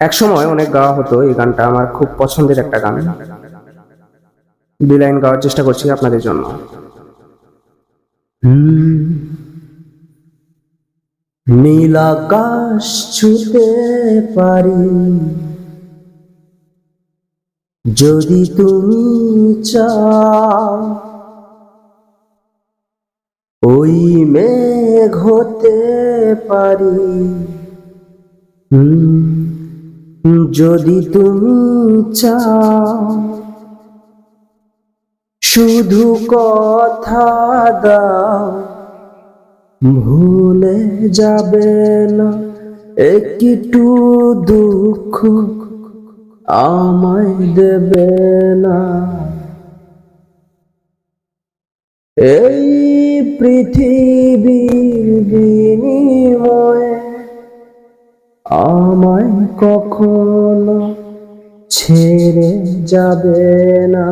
একসময় অনেক গাওয়া হতো, এই গানটা আমার খুব পছন্দের একটা গান। 2 লাইন গাওয়ার চেষ্টা করছি আপনাদের জন্য। নীল আকাশ ছুঁতে পারি যদি তুমি চাও, ওই মেঘ হতে পারি যদি তুমি চাও। শুধু কথা দাও, ভুলে যাবে না একটু দুঃখ আমায় দেবে না। এই পৃথিবীর বিনিময়ে আমায় কখনো ছেড়ে যাবে না।